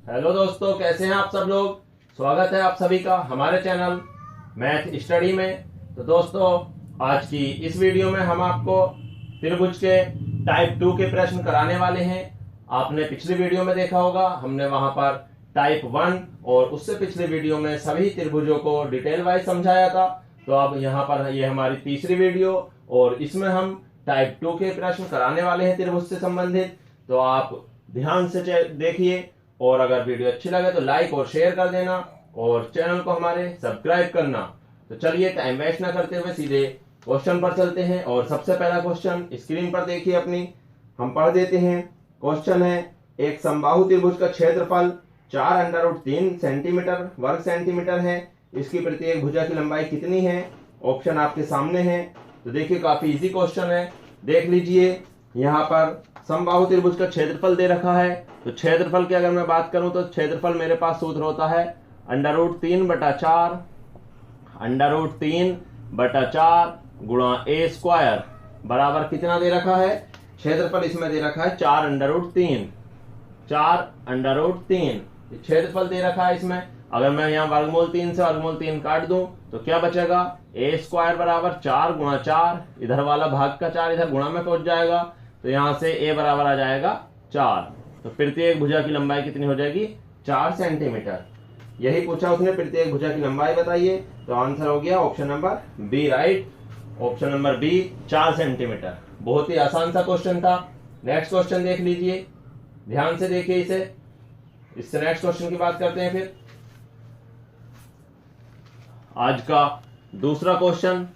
Hello दोस्तों, कैसे हैं आप सब लोग। स्वागत है आप सभी का हमारे चैनल मैथ स्टडी में। तो दोस्तों, आज की इस वीडियो में हम आपको त्रिभुज के टाइप 2 के प्रश्न कराने वाले हैं। आपने पिछली वीडियो में देखा होगा, हमने वहां पर टाइप 1 और उससे पिछले वीडियो में सभी त्रिभुजों को डिटेल वाइज समझाया था। तो अब यहाँ पर ये हमारी तीसरी वीडियो और इसमें हम टाइप 2 के प्रश्न कराने वाले हैं त्रिभुज से संबंधित। तो आप ध्यान से देखिए और अगर वीडियो अच्छी लगे तो लाइक और शेयर कर देना और चैनल को हमारे सब्सक्राइब करना। तो चलिए टाइम वेस्ट ना करते हुए सीधे क्वेश्चन पर चलते हैं। और सबसे पहला क्वेश्चन स्क्रीन पर देखिए अपनी, हम पढ़ देते हैं। क्वेश्चन है, एक समबाहु त्रिभुज का क्षेत्रफल 4√3 सेंटीमीटर वर्ग सेंटीमीटर है। इसकी प्रत्येक भुजा की लंबाई कितनी है? ऑप्शन आपके सामने है। तो देखिए काफी इजी क्वेश्चन है, देख लीजिए। यहाँ पर समबाहु त्रिभुज का क्षेत्रफल दे रखा है। तो क्षेत्रफल की अगर मैं बात करूं तो क्षेत्रफल मेरे पास सूत्र होता है √3/4 गुणा a स्क्वायर बराबर कितना दे रखा है? क्षेत्रफल इसमें दे रखा है 4√3 क्षेत्रफल दे रखा है इसमें। अगर मैं यहाँ वर्गमूल 3 से वर्गमूल 3 काट दूं तो क्या बचेगा? a स्क्वायर बराबर 4 गुणा 4, इधर वाला भाग का 4 इधर गुणा में पहुंच जाएगा। तो यहां से a बराबर आ जाएगा 4। तो प्रत्येक भुजा की लंबाई कितनी हो जाएगी? 4 सेंटीमीटर। यही पूछा उसने, प्रत्येक भुजा की लंबाई बताइए। तो आंसर हो गया option number b, right. Option number b 4 centimetre. बहुत ही आसान सा क्वेश्चन था। नेक्स्ट क्वेश्चन देख लीजिए, ध्यान से देखिए इसे। इससे नेक्स्ट क्वेश्चन की बात करते हैं फिर। आज का दूसरा क्वेश्चन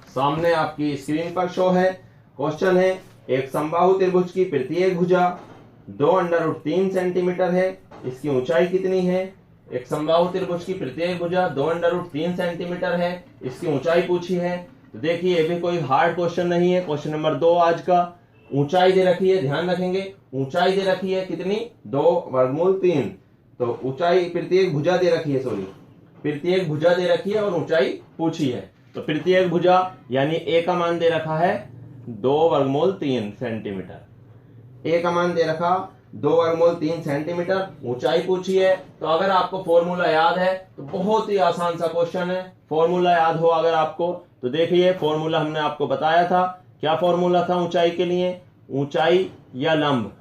सामने आपकी स्क्रीन पर शो है। क्वेश्चन है, एक समबाहु त्रिभुज की प्रत्येक भुजा 2√3 सेंटीमीटर है। इसकी ऊंचाई कितनी है? एक समबाहु त्रिभुज की प्रत्येक भुजा 2√3 सेंटीमीटर है, इसकी ऊंचाई पूछी है। तो देखिए ये भी कोई हार्ड क्वेश्चन नहीं है। क्वेश्चन नंबर 2 आज का। ऊंचाई दे रखी है, ध्यान रखेंगे। ऊंचाई दे रखी है कितनी? 2√3। तो ऊंचाई प्रत्येक भुजा दे रखी है, प्रत्येक भुजा दे रखी है और ऊंचाई पूछी है। तो प्रत्येक भुजा यानी a का मान दे रखा है 2√3 सेंटीमीटर। a का मान दे रखा 2√3 सेंटीमीटर, ऊंचाई पूछी है। तो अगर आपको फॉर्मूला याद है तो बहुत ही आसान सा क्वेश्चन है। फॉर्मूला याद हो अगर आपको तो देखिए, फॉर्मूला हमने आपको बताया था। क्या फॉर्मूला था ऊंचाई के लिए? ऊंचाई या लंब,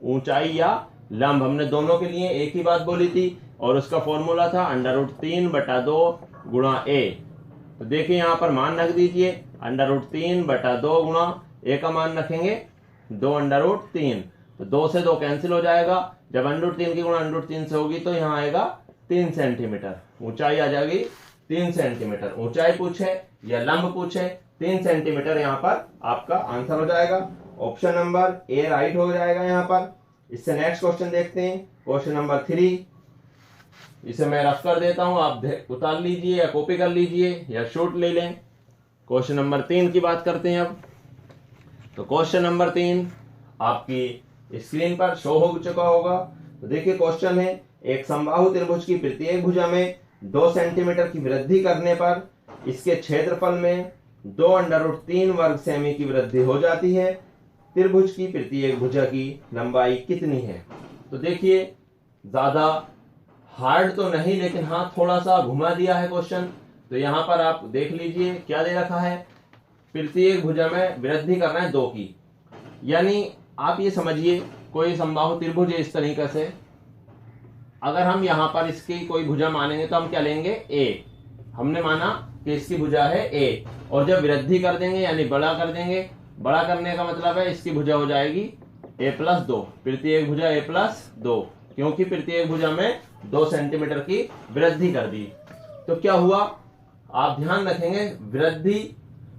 ऊंचाई या लंब, हमने दोनों के लिए एक ही बात बोली थी। और उसका फॉर्मूला था √3/2 गुणा a। तो देखिए यहाँ पर मान रख दीजिए, √3/2 गुणा a का मान रखेंगे 2√3। तो 2 से 2 कैंसिल हो जाएगा। जब √3 की गुणा √3 से होगी तो यहाँ आएगा 3 सेंटीमीटर। ऊंचाई आ जाएगी 3 सेंटीमीटर। ऊंचाई पूछे या लंब पूछे, 3 सेंटीमीटर यहाँ पर आपका आंसर हो जाएगा। ऑप्शन नंबर ए राइट हो जाएगा यहाँ पर। इससे नेक्स्ट क्वेश्चन देखते हैं, क्वेश्चन नंबर 3। इसे मैं रफ कर देता हूं, आप उतार लीजिए या कॉपी कर लीजिए या शॉट ले लें। क्वेश्चन नंबर 3 की बात करते हैं अब। तो क्वेश्चन नंबर 3 आपकी स्क्रीन पर शो हो चुका होगा। तो देखिए क्वेश्चन है, एक समबाहु त्रिभुज की प्रत्येक भुजा में 2 सेंटीमीटर की वृद्धि करने पर इसके क्षेत्रफल में 2√3 वर्ग सेमी की वृद्धि हो जाती है। त्रिभुज की प्रत्येक भुजा की लंबाई कितनी है? तो देखिए ज्यादा हार्ड तो नहीं, लेकिन हाँ थोड़ा सा घुमा दिया है क्वेश्चन। तो यहाँ पर आप देख लीजिए क्या दे रखा है, प्रत्येक भुजा में वृद्धि करना है 2 की। यानी आप ये समझिए कोई समबाहु त्रिभुज है इस तरीके से। अगर हम यहाँ पर इसकी कोई भुजा मानेंगे तो हम क्या लेंगे? a। हमने माना कि इसकी भुजा है a, और जब वृद्धि कर देंगे यानी बड़ा कर देंगे, बड़ा करने का मतलब है इसकी भुजा हो जाएगी a+2। प्रत्येक भुजा a+2, क्योंकि प्रत्येक भुजा में 2 सेंटीमीटर की वृद्धि कर दी। तो क्या हुआ? आप ध्यान रखेंगे, वृद्धि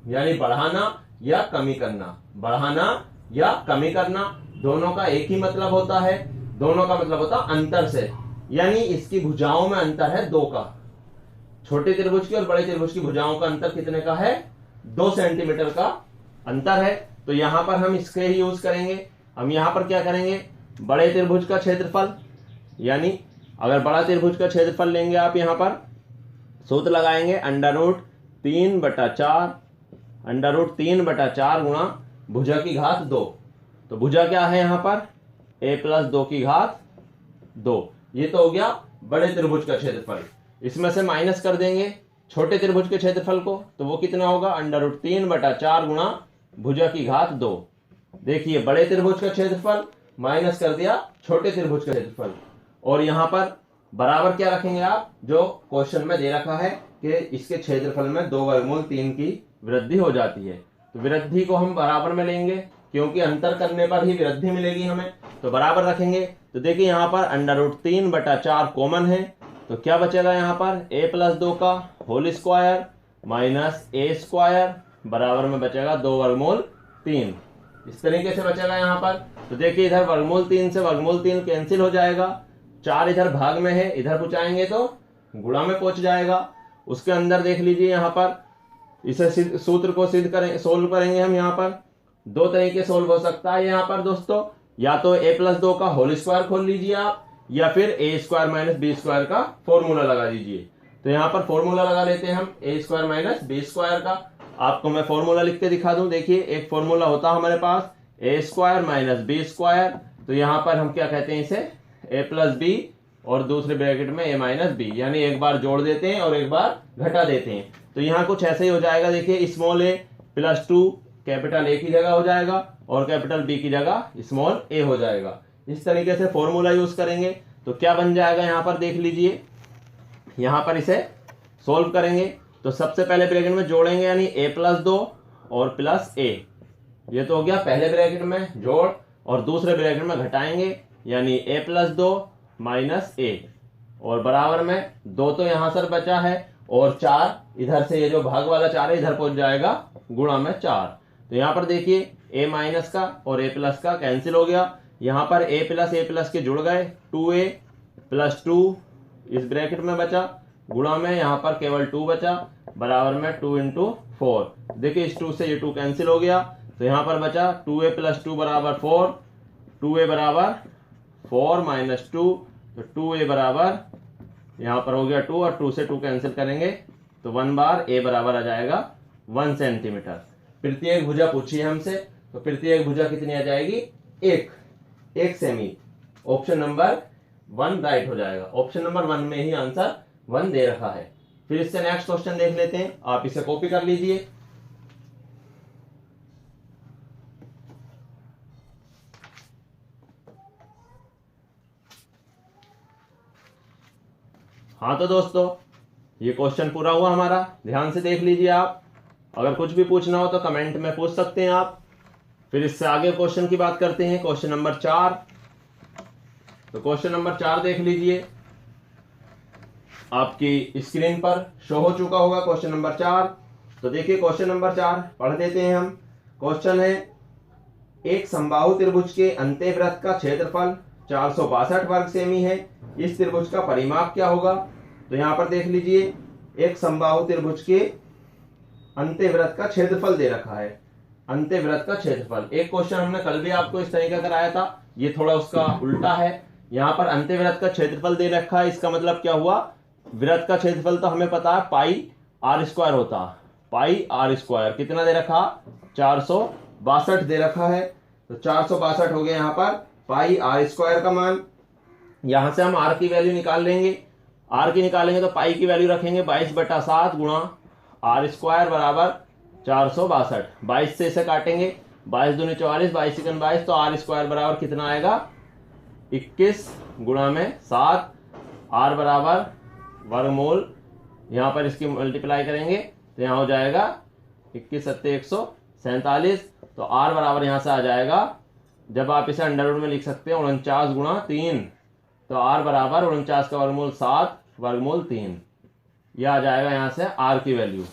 यानी बढ़ाना या कमी करना, बढ़ाना या कमी करना, दोनों का एक ही मतलब होता है। दोनों का मतलब होता है अंतर से, यानी इसकी भुजाओं में अंतर है 2 का। छोटे त्रिभुज की और बड़े त्रिभुज की भुजाओं का अंतर कितने का है? 2 सेंटीमीटर का अंतर है। तो यहां पर हम इसके ही यूज करेंगे। हम यहां पर क्या करेंगे? बड़े त्रिभुज का क्षेत्रफल, यानी अगर बड़ा त्रिभुज का क्षेत्रफल लेंगे आप, यहां पर सूत्र लगाएंगे √3/4 गुणा भुजा की घात 2। तो भुजा क्या है यहाँ पर? a+2 की घात 2। ये तो हो गया बड़े त्रिभुज का क्षेत्रफल। इसमें से माइनस कर देंगे छोटे त्रिभुज के क्षेत्रफल को, तो वो कितना होगा √3/4 गुणा भुजा की घात 2। देखिए बड़े त्रिभुज का क्षेत्रफल माइनस कर दिया छोटे त्रिभुज का क्षेत्रफल, और यहां पर बराबर क्या रखेंगे आप, जो क्वेश्चन में दे रखा है कि इसके क्षेत्रफल में 2√3 की वृद्धि हो जाती है। तो वृद्धि को हम बराबर में लेंगे क्योंकि अंतर करने पर ही वृद्धि मिलेगी हमें, तो बराबर रखेंगे। तो देखिए यहाँ पर √3/4 कॉमन है, तो क्या बचेगा यहाँ पर a+2 का whole square minus a square बराबर में बचेगा 2√3। इस तरीके से बचेगा यहाँ पर। तो देखिए इधर √3 से √3 कैंसिल हो जाएगा, 4 इधर भाग में है, इधर पहुंचाएंगे तो गुणा में पहुंच जाएगा। उसके अंदर देख लीजिए यहाँ पर इसे सूत्र को सिद्ध करें, सोल्व करेंगे हम। यहाँ पर दो तरीके सोल्व हो सकता है यहाँ पर दोस्तों, या तो a+2 का होल स्क्वायर खोल लीजिए आप, या फिर a² - b² का फॉर्मूला लगा दीजिए। तो यहाँ पर फॉर्मूला लगा लेते हैं हम a² - b² का। आपको मैं फॉर्मूला लिख के दिखा दूं। देखिए एक फॉर्मूला होता है हमारे पास a² - b²। तो यहाँ पर हम क्या कहते हैं इसे a+b और दूसरे ब्रैकेट में a - b, यानी एक बार जोड़ देते हैं और एक बार घटा देते हैं। तो यहाँ कुछ ऐसे ही हो जाएगा। देखिए स्मॉल a +2 कैपिटल A की जगह हो जाएगा और कैपिटल B की जगह स्मॉल a हो जाएगा। इस तरीके से फॉर्मूला यूज करेंगे तो क्या बन जाएगा यहाँ पर देख लीजिए। यहाँ पर इसे सोल्व करेंगे तो सबसे पहले ब्रैकेट में जोड़ेंगे यानी a+2 और +a। ये तो हो गया पहले ब्रैकेट में जोड़, और दूसरे ब्रैकेट में घटाएंगे यानी a+2 - a, और बराबर में 2 तो यहाँ सर बचा है और 4 इधर से, ये जो भाग वाला 4 है इधर पहुंच जाएगा गुणा में 4। तो यहाँ पर देखिए a- का और a+ का कैंसिल हो गया। यहाँ पर a+ के जुड़ गए, 2a + 2 इस ब्रैकेट में बचा, गुणा में यहाँ पर केवल 2 बचा, बराबर में 2 × 4। देखिए इस 2 से ये 2 कैंसिल हो गया, तो यहाँ पर बचा 2a + 2 बराबर 4, 2a बराबर 4 - 2, तो 2a बराबर यहाँ पर हो गया 2 और 2 से 2 कैंसिल करेंगे तो 1 बार a बराबर आ जाएगा 1 सेंटीमीटर। प्रत्येक भुजा पूछिए हमसे, तो प्रत्येक भुजा कितनी आ जाएगी 1 सेमी। ऑप्शन नंबर 1 राइट हो जाएगा। ऑप्शन नंबर 1 में ही आंसर 1 दे रखा है। फिर इससे नेक्स्ट क्वेश्चन देख लेते हैं, आप इसे कॉपी कर लीजिए। हाँ तो दोस्तों ये क्वेश्चन पूरा हुआ हमारा, ध्यान से देख लीजिए आप। अगर कुछ भी पूछना हो तो कमेंट में पूछ सकते हैं आप। फिर इससे आगे क्वेश्चन की बात करते हैं, क्वेश्चन नंबर 4। तो क्वेश्चन नंबर 4 देख लीजिए, आपकी स्क्रीन पर शो हो चुका होगा क्वेश्चन नंबर 4। तो देखिए क्वेश्चन नंबर 4 पढ़ देते हैं हम। क्वेश्चन है एक समबाहु त्रिभुज के अंत्यवृत्त का क्षेत्रफल 462 वर्ग सेमी है, इस त्रिभुज का परिमाप क्या होगा। तो यहाँ पर देख लीजिए एक समबाहु त्रिभुज के अंत्यवृत्त का क्षेत्रफल दे रखा है। अंत्यवृत्त का क्षेत्रफल, एक क्वेश्चन हमने कल भी आपको इस तरीके का कराया था, ये थोड़ा उसका उल्टा है। यहाँ पर अंत्यवृत्त का क्षेत्रफल दे रखा है, इसका मतलब क्या हुआ, वृत्त का क्षेत्रफल तो हमें पता है πr² होता, πr² कितना दे रखा 462 दे रखा है। तो 462 हो गया यहाँ पर πr² का मान। यहां से हम r की वैल्यू निकाल लेंगे, r की निकालेंगे तो पाई की वैल्यू रखेंगे 22/7 गुणा r² बराबर 462। 22 से इसे काटेंगे, 22 दूनी 44, 22 तिगुनी 22, तो r² बराबर कितना आएगा 21 गुणा में 7, r बराबर वर्गमूल, यहाँ पर इसकी मल्टीप्लाई करेंगे तो यहाँ हो जाएगा 21 × 7 147। तो r बराबर यहाँ से आ जाएगा, जब आप इसे अंडरवुड में लिख सकते हैं 49 गुणा 3, तो r बराबर 49 का वर्गमूल 7 वर्गमूल 3। यह आ जाएगा यहाँ से r की वैल्यू,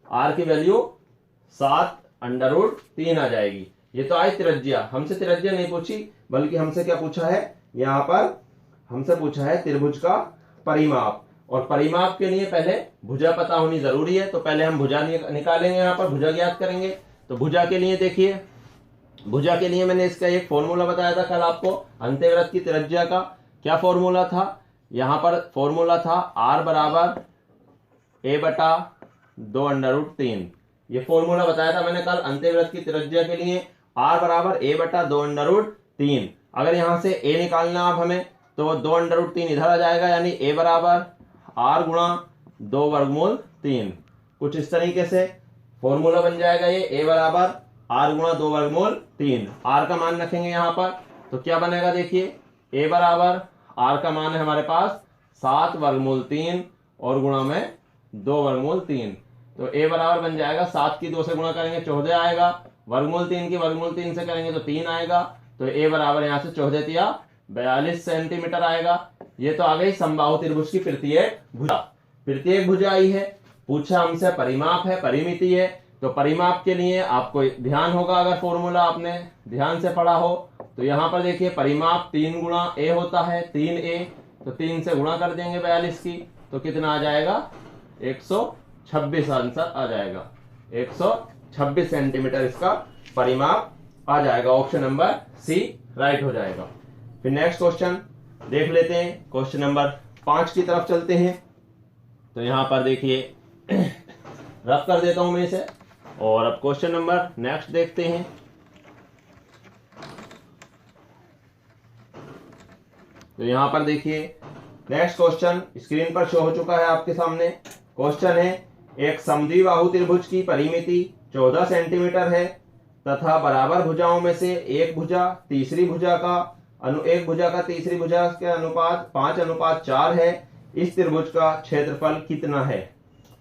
r की वैल्यू 7√3 आ जाएगी। ये तो आई त्रिज्या, हमसे त्रिज्या नहीं पूछी बल्कि हमसे क्या पूछा है, यहाँ पर हमसे पूछा है त्रिभुज का परिमाप। और परिमाप के लिए पहले भुजा पता होनी जरूरी है, तो पहले हम भुजा निकालेंगे, यहाँ पर भुजा ज्ञात करेंगे। तो भुजा के लिए देखिए, भुजा के लिए मैंने इसका एक फॉर्मूला बताया था कल आपको, अंत्यवृत्त की त्रिज्या का क्या फॉर्मूला था, यहाँ पर फॉर्मूला था r बराबर a/2√3। ये फॉर्मूला बताया था मैंने कल अंत्यवृत्त की त्रिज्या के लिए, r बराबर a/2√3। अगर यहाँ से a निकालना अब हमें, तो 2√3 इधर आ जाएगा, यानी a बराबर r गुणा 2√3। कुछ इस तरीके से फॉर्मूला बन जाएगा ये, a बराबर r गुणा 2√3। r का मान रखेंगे यहाँ पर तो क्या बनेगा, देखिए a बराबर r का मान है हमारे पास 7√3 और गुणा में 2√3, तो a बराबर बन जाएगा 7 की 2 से गुणा करेंगे 14 आएगा, √3 की √3 से करेंगे तो 3 आएगा, तो a बराबर यहाँ से 14 तिया 42 सेंटीमीटर आएगा। ये तो आ गई समबाहु त्रिभुज की तृतीयक भुजा। तृतीयक भुजा आई है, पूछा हमसे परिमाप है, परिमिति है, तो परिमाप के लिए आपको ध्यान होगा, अगर फॉर्मूला आपने ध्यान से पढ़ा हो तो यहाँ पर देखिए परिमाप 3 गुणा a होता है, 3a, तो 3 से गुणा कर देंगे 42 की, तो कितना आ जाएगा 126 आंसर आ जाएगा, 126 सेंटीमीटर इसका परिमाप आ जाएगा। ऑप्शन नंबर सी राइट हो जाएगा। फिर नेक्स्ट क्वेश्चन देख लेते हैं, क्वेश्चन नंबर 5 की तरफ चलते हैं। तो यहां पर देखिए रफ कर देता हूं मैं इसे, और अब क्वेश्चन नंबर नेक्स्ट देखते हैं। तो यहां पर देखिए नेक्स्ट क्वेश्चन स्क्रीन पर शो हो चुका है आपके सामने। क्वेश्चन है, एक समद्विबाहु त्रिभुज की परिमिति 14 सेंटीमीटर है तथा बराबर भुजाओं में से एक भुजा तीसरी भुजा का तीसरी भुजा के अनुपात 5:4 है। इस त्रिभुज का क्षेत्रफल कितना है?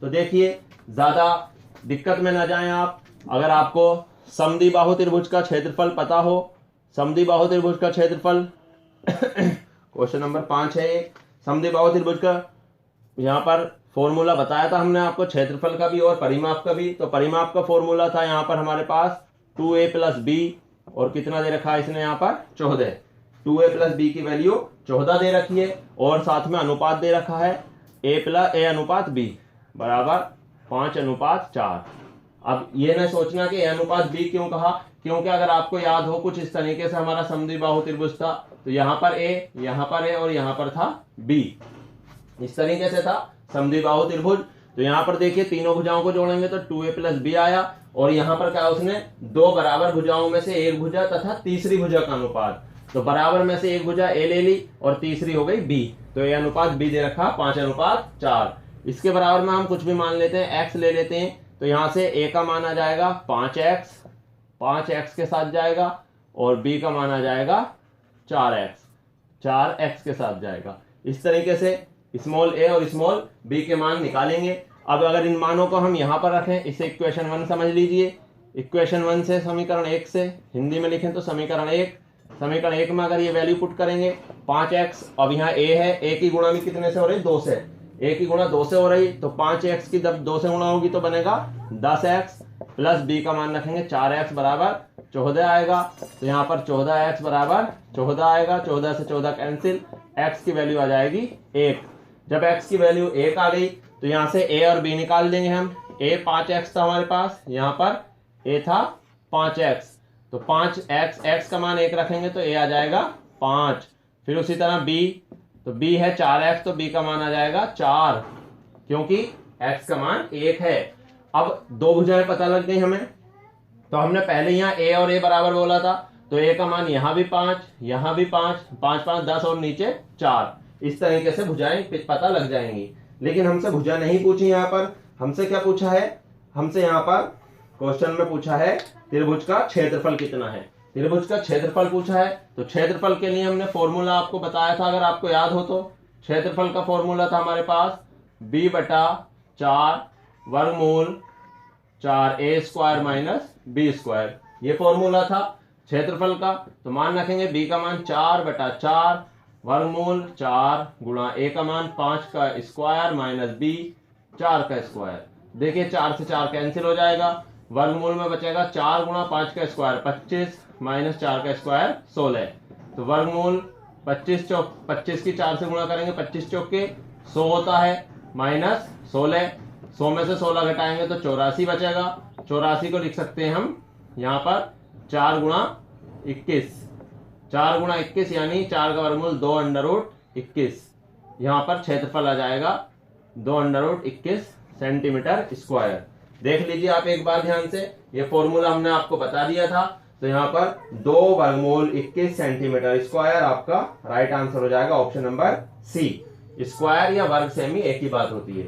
तो देखिए ज्यादा दिक्कत में ना जाएं आप, अगर आपको समद्विबाहु त्रिभुज का क्षेत्रफल पता हो, समद्विबाहु त्रिभुज का क्षेत्रफल क्वेश्चन नंबर 5 है ये, समद्विबाहु त्रिभुज का यहाँ पर फॉर्मूला बताया था हमने आपको, क्षेत्रफल का भी और परिमाप का भी। तो परिमाप का फॉर्मूला था यहाँ पर हमारे पास 2a + b, और कितना दे रखा है इसने यहाँ पर 14, 2a + b की वैल्यू 14 दे रखी है, और साथ में अनुपात दे रखा है a/b बराबर 5:4। अब ये न सोचना कि a/b क्यों कहा, क्योंकि अगर आपको याद हो कुछ इस तरीके से हमारा समद्विबाहु त्रिभुज था, तो यहाँ पर a, यहाँ पर a और यहाँ पर था b, इस तरीके से था समद्विबाहु त्रिभुज। तो यहाँ पर देखिए तीनों भुजाओं को जोड़ेंगे तो 2a + b आया, और यहाँ पर क्या उसने दो बराबर भुजाओं में से एक भुजा तथा तीसरी भुजा का अनुपात, तो बराबर में से एक भुजा a ले ली और तीसरी हो गई b, तो a/b दे रखा 5:4। इसके बराबर में हम कुछ भी मान लेते हैं, x ले लेते हैं, तो यहाँ से a का मान आ जाएगा 5x, 5x के साथ जाएगा, और b का मान आ जाएगा 4x, 4x के साथ जाएगा। इस तरीके से स्मॉल a और स्मॉल b के मान निकालेंगे। अब अगर इन मानों को हम यहाँ पर रखें, इसे इक्वेशन 1 समझ लीजिए। इक्वेशन 1 से समीकरण 1 से हिंदी में लिखें तो समीकरण 1, समीकरण 1 में अगर ये वैल्यू पुट करेंगे 5x, अब यहाँ a है, a की गुणा भी कितने से हो रही, 2 से, a की गुणा 2 से हो रही, तो 5x की जब 2 से गुणा होगी तो बनेगा 10x, प्लस b का मान रखेंगे 4x बराबर 14 आएगा, तो यहाँ पर 14x बराबर 14 आएगा, 14 से 14 कैंसिल, x की वैल्यू आ जाएगी 1। जब x की वैल्यू 1 आ गई तो यहाँ से a और b निकाल देंगे हम। a 5x था हमारे पास, यहाँ पर a था 5x, तो 5x, x का मान 1 रखेंगे तो a आ जाएगा 5। फिर उसी तरह b, तो b है 4x, तो b का मान आ जाएगा 4, क्योंकि x का मान 1 है। अब दो भुजाएं पता लग गई हमें, तो हमने पहले यहाँ a और a बराबर बोला था, तो a का मान यहाँ भी 5, यहाँ भी 5, 5 5 10 और नीचे 4, इस तरीके से भुजाएं पता लग जाएंगी। लेकिन हमसे भुजा नहीं पूछी, यहाँ पर हमसे क्या पूछा है, हमसे यहाँ पर क्वेश्चन में पूछा है त्रिभुज का क्षेत्रफल कितना है, त्रिभुज का क्षेत्रफल पूछा है। तो क्षेत्रफल के लिए हमने फॉर्मूला आपको बताया था, अगर आपको याद हो तो क्षेत्रफल का फॉर्मूला था हमारे पास b/4 वर्गमूल 4a² - b², ये फॉर्मूला था क्षेत्रफल का। तो मान रखेंगे b का मान 4/4 वर्गमूल 4 गुणा a का मान 5 का स्क्वायर माइनस b 4 का स्क्वायर। देखिए 4 से 4 कैंसिल हो जाएगा, वर्गमूल में बचेगा 4 गुणा 5 का स्क्वायर 25 माइनस 4 का स्क्वायर 16, तो वर्गमूल 25 चौक 25 की 4 से गुणा करेंगे 25 चौके 100 होता है, माइनस 16, 100 में से 16 घटाएंगे तो 84 बचेगा। 84 को लिख सकते हैं हम यहाँ पर 4 गुणा 21, 4 गुणा 21 यानी 4 का वर्गमूल 2√21, यहाँ पर क्षेत्रफल आ जाएगा 2√21 सेंटीमीटर स्क्वायर। देख लीजिए आप एक बार ध्यान से, ये फॉर्मूला हमने आपको बता दिया था। तो यहाँ पर 2 वर्गमूल 21 सेंटीमीटर स्क्वायर आपका राइट आंसर हो जाएगा ऑप्शन नंबर सी। स्क्वायर या वर्ग सेमी एक ही बात होती है।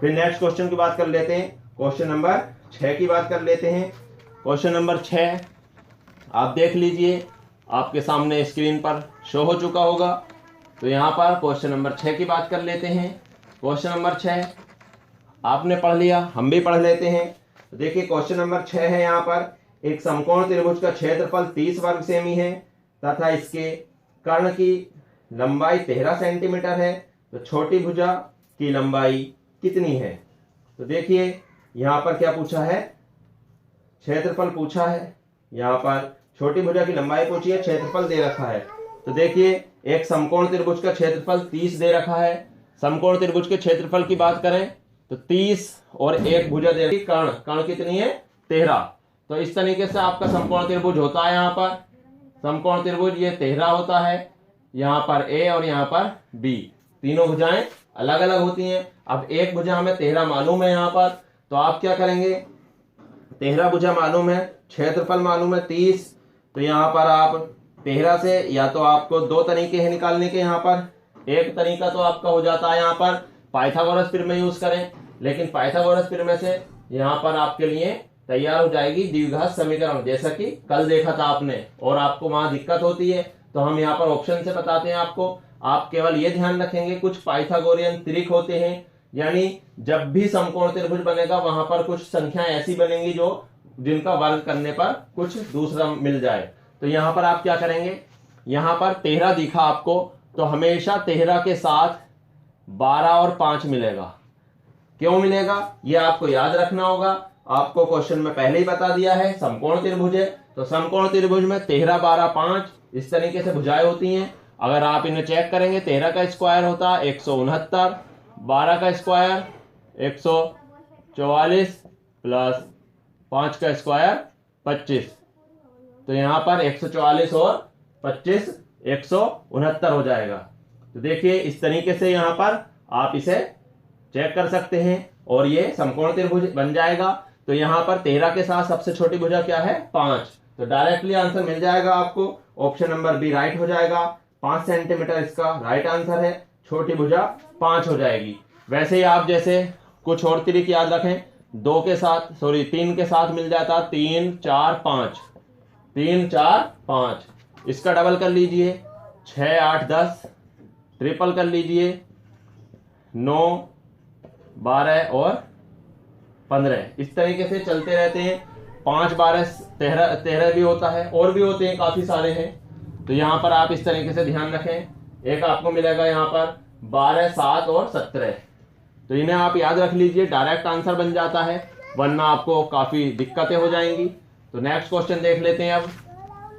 फिर नेक्स्ट क्वेश्चन की बात कर लेते हैं, क्वेश्चन नंबर 6 की बात कर लेते हैं। क्वेश्चन नंबर 6 आप देख लीजिए, आपके सामने स्क्रीन पर शो हो चुका होगा। तो यहाँ पर क्वेश्चन नंबर 6 की बात कर लेते हैं। क्वेश्चन नंबर 6 आपने पढ़ लिया, हम भी पढ़ लेते हैं। तो देखिए क्वेश्चन नंबर 6 है, यहाँ पर एक समकोण त्रिभुज का क्षेत्रफल 30 वर्ग सेमी है तथा इसके कर्ण की लंबाई 13 सेंटीमीटर है, तो छोटी भुजा की लंबाई कितनी है। तो देखिए यहाँ पर क्या पूछा है, क्षेत्रफल पूछा है, यहाँ पर छोटी भुजा की लंबाई पूछी है, क्षेत्रफल दे रखा है। तो देखिए एक समकोण त्रिभुज का क्षेत्रफल 30 दे रखा है। समकोण त्रिभुज के क्षेत्रफल की बात करें तो 30 और एक भुजा दे रखी, कर्ण कितनी है 13। तो इस तरीके से आपका समकोण त्रिभुज होता है। यहाँ पर समकोण त्रिभुज ये 13 होता है, यहाँ पर ए और यहाँ पर बी, तीनों भुजाएं अलग अलग होती हैं। अब एक भुजा हमें 13 मालूम है यहाँ पर, तो आप क्या करेंगे, 13 भुजा मालूम है, क्षेत्रफल मालूम है 30। तो यहाँ पर आप 13 से या तो आपको 2 तरीके हैं निकालने के। यहाँ पर एक तरीका तो आपका हो जाता है यहाँ पर पाइथागोरस प्रमेय यूज करें, लेकिन पाइथागोरस प्रमेय से यहाँ पर आपके लिए तैयार हो जाएगी द्विघात समीकरण, जैसा कि कल देखा था आपने, और आपको वहां दिक्कत होती है तो हम यहाँ पर ऑप्शन से बताते हैं आपको। आप केवल ये ध्यान रखेंगे कुछ पाइथागोरियन त्रिक होते हैं, यानी जब भी समकोण त्रिभुज बनेगा वहां पर कुछ संख्याएं ऐसी बनेंगी जो जिनका वर्ग करने पर कुछ दूसरा मिल जाए। तो यहाँ पर आप क्या करेंगे, यहाँ पर 13 दिखा आपको, तो हमेशा 13 के साथ 12 और 5 मिलेगा। क्यों मिलेगा ये आपको याद रखना होगा। आपको क्वेश्चन में पहले ही बता दिया है समकोण त्रिभुज है, तो समकोण त्रिभुज में 13 12 5 इस तरीके से भुजाएं होती हैं। अगर आप इन्हें चेक करेंगे 13 का स्क्वायर होता है 169, 12 का स्क्वायर 144 प्लस 5 का स्क्वायर 25। तो यहाँ पर 144 और 25 169 हो जाएगा। तो देखिए इस तरीके से यहाँ पर आप इसे चेक कर सकते हैं और ये समकोण त्रिभुज बन जाएगा। तो यहाँ पर 13 के साथ सबसे छोटी भुजा क्या है 5, तो डायरेक्टली आंसर मिल जाएगा आपको, ऑप्शन नंबर बी राइट हो जाएगा। 5 सेंटीमीटर इसका राइट आंसर है, छोटी भुजा 5 हो जाएगी। वैसे ही आप जैसे कुछ और तरीके याद रखें, 3 के साथ मिल जाता 3 4 5, 3 4 5, इसका डबल कर लीजिए 6 8 10, ट्रिपल कर लीजिए 9 12 और 15, इस तरीके से चलते रहते हैं। 5 12 13 भी होता है, और भी होते हैं, काफी सारे हैं। तो यहाँ पर आप इस तरीके से ध्यान रखें। एक आपको मिलेगा यहाँ पर 12 7 और 17, तो इन्हें आप याद रख लीजिए, डायरेक्ट आंसर बन जाता है, वरना आपको काफी दिक्कतें हो जाएंगी। तो नेक्स्ट क्वेश्चन देख लेते हैं। अब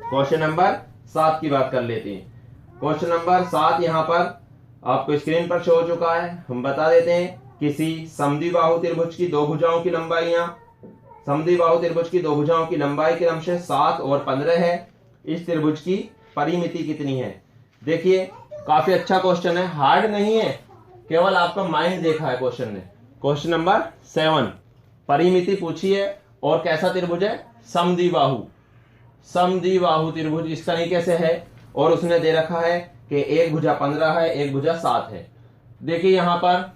क्वेश्चन नंबर 7 की बात कर लेते हैं। क्वेश्चन नंबर 7 यहाँ पर आपको स्क्रीन पर शो हो चुका है, हम बता देते हैं। किसी समद्विबाहु त्रिभुज की 2 भुजाओं की लंबाइयां, समद्विबाहु त्रिभुज की 2 भुजाओं की लंबाई क्रमशः 7 और 15 है। इस त्रिभुज की परिमिति कितनी है। देखिए काफी अच्छा क्वेश्चन है, हार्ड नहीं है, केवल आपका माइंड देखा है क्वेश्चन ने। क्वेश्चन नंबर 7 परिमिति पूछी है, और कैसा त्रिभुज है समद्विबाहु, समद्विबाहु त्रिभुज इस तरीके से है, और उसने दे रखा है कि एक भुजा 15 है, एक भुजा 7 है। देखिए यहाँ पर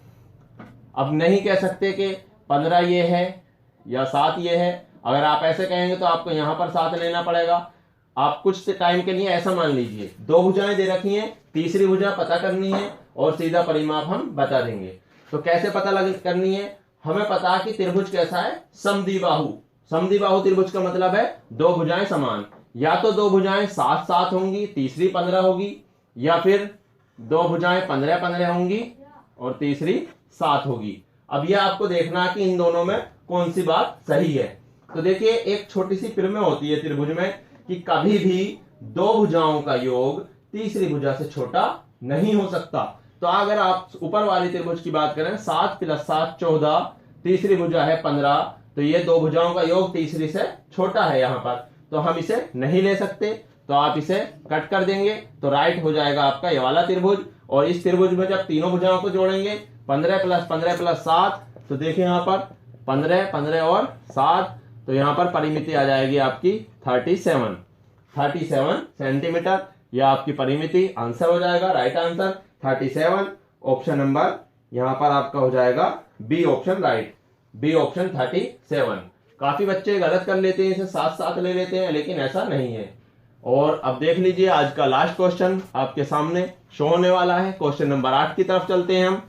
अब नहीं कह सकते कि 15 ये है या 7 ये है। अगर आप ऐसे कहेंगे तो आपको यहाँ पर 7 लेना पड़ेगा। आप कुछ टाइम के लिए ऐसा मान लीजिए 2 भुजाएं दे रखी हैं, तीसरी भुजा पता करनी है और सीधा परिमाप हम बता देंगे। तो कैसे पता करनी है, हमें पता है कि त्रिभुज कैसा है समद्विबाहु। समद्विबाहु त्रिभुज का मतलब है 2 भुजाएं समान, या तो 2 भुजाएं 7 7 होंगी, तीसरी 15 होगी, या फिर 2 भुजाएं 15 15 होंगी और तीसरी 7 होगी। अब यह आपको देखना है कि इन दोनों में कौन सी बात सही है। तो देखिए एक छोटी सी प्रमेय होती है त्रिभुज में कि कभी भी 2 भुजाओं का योग तीसरी भुजा से छोटा नहीं हो सकता। तो अगर आप ऊपर वाली त्रिभुज की बात करें 7 + 7 14, तीसरी भुजा है 15, तो ये 2 भुजाओं का योग तीसरी से छोटा है यहाँ पर, तो हम इसे नहीं ले सकते। तो आप इसे कट कर देंगे तो राइट हो जाएगा आपका ये वाला त्रिभुज। और इस त्रिभुज में जब तीनों भुजाओं को जोड़ेंगे 15 + 15 + 7, तो देखिए यहाँ पर 15 15 और 7, तो यहाँ पर परिमिति आ जाएगी आपकी 37 सेंटीमीटर। यह आपकी परिमिति आंसर हो जाएगा, राइट आंसर 37। ऑप्शन नंबर यहां पर आपका हो जाएगा b option, right, b option 37। काफी बच्चे गलत कर लेते हैं, इसे 7 ले लेते हैं, लेकिन ऐसा नहीं है। और अब देख लीजिए आज का लास्ट क्वेश्चन आपके सामने शो होने वाला है। क्वेश्चन नंबर 8 की तरफ चलते हैं हम।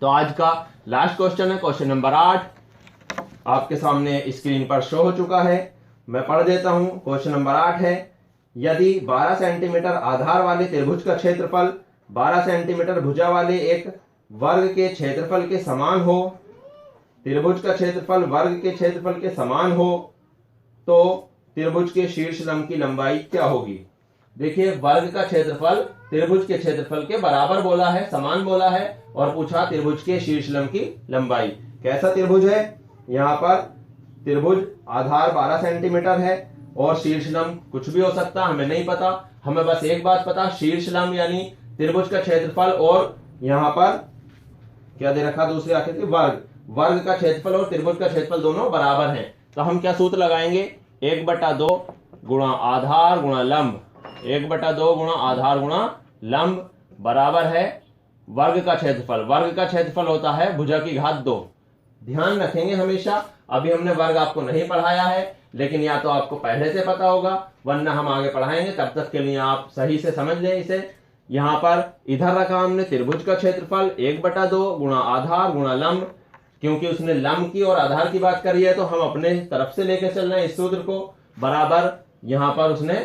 तो आज का लास्ट क्वेश्चन है क्वेश्चन नंबर 8, आपके सामने स्क्रीन पर शो हो चुका है। मैं पढ़ देता हूं। क्वेश्चन नंबर 8 है, यदि 12 सेंटीमीटर आधार वाले त्रिभुज का क्षेत्रफल 12 सेंटीमीटर भुजा वाले एक वर्ग के क्षेत्रफल के समान हो, त्रिभुज का क्षेत्रफल वर्ग के क्षेत्रफल के समान हो, तो त्रिभुज के शीर्ष लंब की लंबाई क्या होगी। देखिए, वर्ग का क्षेत्रफल त्रिभुज के क्षेत्रफल के बराबर बोला है, समान बोला है, और पूछा त्रिभुज के शीर्ष लंब की लंबाई। कैसा त्रिभुज है, यहाँ पर त्रिभुज आधार 12 सेंटीमीटर है और शीर्ष लंब कुछ भी हो सकता, हमें नहीं पता। हमें बस एक बात पता, शीर्ष लंब यानी त्रिभुज का क्षेत्रफल और यहाँ पर क्या दे रखा दूसरी आकृति, वर्ग का क्षेत्रफल और त्रिभुज का क्षेत्रफल दोनों बराबर हैं। तो हम क्या सूत्र लगाएंगे, 1/2 गुणा आधार गुणा लंब, 1/2 गुणा आधार गुणा लंब बराबर है वर्ग का क्षेत्रफल। वर्ग का क्षेत्रफल होता है भुजा की घात 2। ध्यान रखेंगे हमेशा, अभी हमने वर्ग आपको नहीं पढ़ाया है, लेकिन या तो आपको पहले से पता होगा वरना हम आगे पढ़ाएंगे, तब तक के लिए आप सही से समझ लें इसे। यहाँ पर इधर रखा हमने त्रिभुज का क्षेत्रफल 1/2 गुणा आधार गुणा लंब, क्योंकि उसने लंब की और आधार की बात करी है तो हम अपने तरफ से लेकर चल रहे हैं इस सूत्र को, बराबर यहाँ पर उसने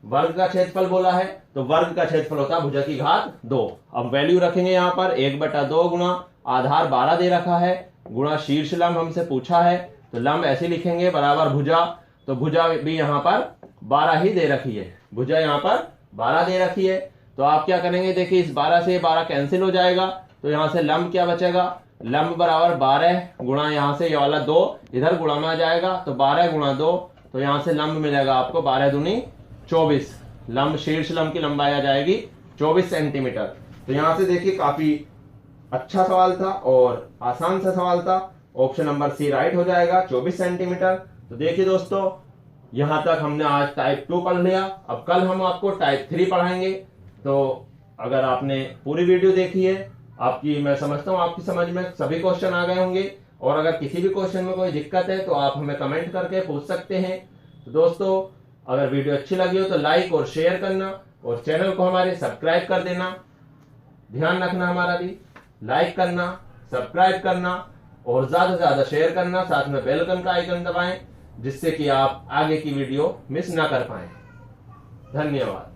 वर्ग का क्षेत्रफल बोला है, तो वर्ग का क्षेत्रफल होता है भुजा की घात 2। अब वैल्यू रखेंगे यहाँ पर 1/2 गुणा आधार 12 दे रखा है गुणा शीर्ष लंब हमसे पूछा है, तो लंब ऐसे लिखेंगे बराबर भुजा, तो भुजा भी यहाँ पर 12 ही दे रखी है, भुजा यहाँ पर 12 दे रखी है। तो आप क्या करेंगे, देखिए इस 12 से 12 कैंसिल हो जाएगा, तो यहाँ से लंब क्या बचेगा, लंब बराबर 12 गुणा यहाँ से ये वाला 2 इधर गुणा में आ जाएगा, तो 12 गुणा 2, तो यहाँ से लंब मिलेगा आपको 12 दूनी 24। लंब शीर्ष लंब की लंबाई आ जाएगी 24 सेंटीमीटर। तो यहाँ से देखिए काफी अच्छा सवाल था और आसान सा सवाल था। ऑप्शन नंबर सी राइट हो जाएगा, 24 सेंटीमीटर। तो देखिए दोस्तों, यहाँ तक हमने आज टाइप 2 पढ़ लिया। अब कल हम आपको टाइप 3 पढ़ाएंगे। तो अगर आपने पूरी वीडियो देखी है, आपकी, मैं समझता हूँ आपकी समझ में सभी क्वेश्चन आ गए होंगे, और अगर किसी भी क्वेश्चन में कोई दिक्कत है तो आप हमें कमेंट करके पूछ सकते हैं। तो दोस्तों, अगर वीडियो अच्छी लगी हो तो लाइक और शेयर करना, और चैनल को हमारे सब्सक्राइब कर देना। ध्यान रखना हमारा भी, लाइक करना, सब्सक्राइब करना और ज्यादा से ज्यादा शेयर करना, साथ में बेल आइकन का आइकन दबाएं, जिससे कि आप आगे की वीडियो मिस ना कर पाएं। धन्यवाद।